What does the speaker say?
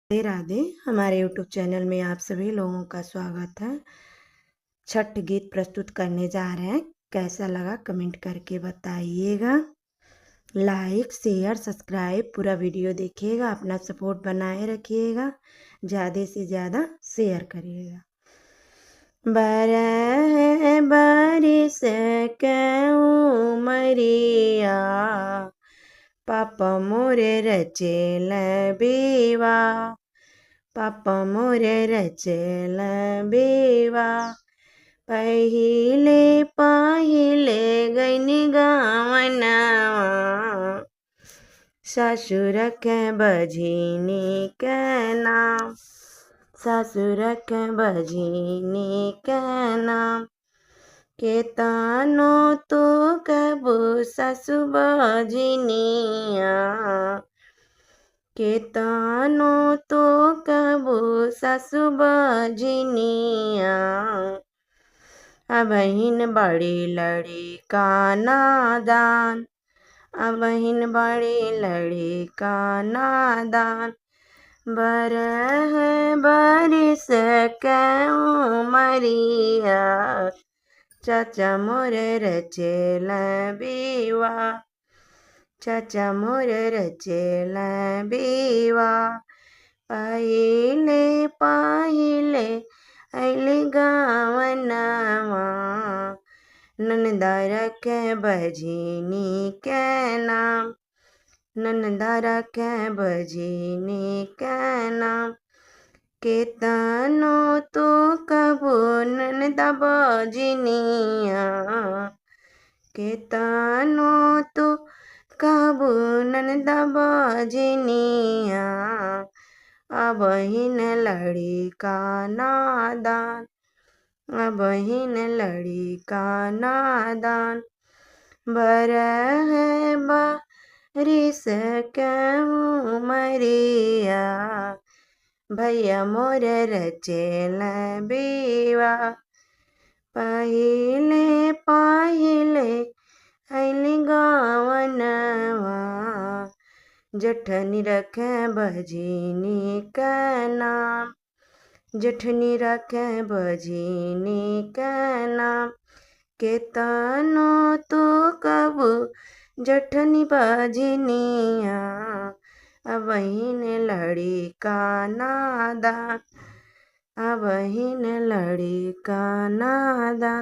राधे राधे। हमारे YouTube channel में आप सभी लोगों का स्वागत है। छठ गीत प्रस्तुत करने जा रहे हैं। कैसा लगा कमेंट करके बताइएगा। लाइक शेयर सब्सक्राइब पूरा वीडियो देखिएगा, अपना सपोर्ट बनाए रखिएगा, ज़्यादा से ज़्यादा शेयर करिएगा। बरह बारिश मरिया पापा मोरे रचेल बेवा, पापा मोरे रचेल बेवा। पहिले पहिले गईनी गावनवा, ससुर के बझिनी के नाम, ससुर के बझिनी के नाम। केतनो तो कबू ससु बझिनिया, केतनो तो कबू ससु बझिनिया। अबहिन बड़ी लड़ी का नादान, अबहिन बड़ी लड़ी का नादान। बरह बारिश के मरिया, चाचा मोरे रचेल बीवा, चाचा मोरे रचेल बीवा। पहिले पहिले अइली गावनवा, ननदार के बझिनी के नाम, ननदार के बझिनी के नाम। केतनो तो कबू ननदा बझिनिया, केतनो तो कबू ननदा बझिनिया। अबहिन लड़ी का नादान, अबहिन लड़ी का नादान। बरह बारिश के मरिया, भैया मोरे रचेल बीवा। पहिले पहिले अइली गावनवा, जठनी रखे बझिनी के नाम, जठनी रखे बझिनी के नाम। केतनो तो कबू जठनी बझिनिया, अबहिन लड़ी का नादान, अबहिन लड़ी का नादान।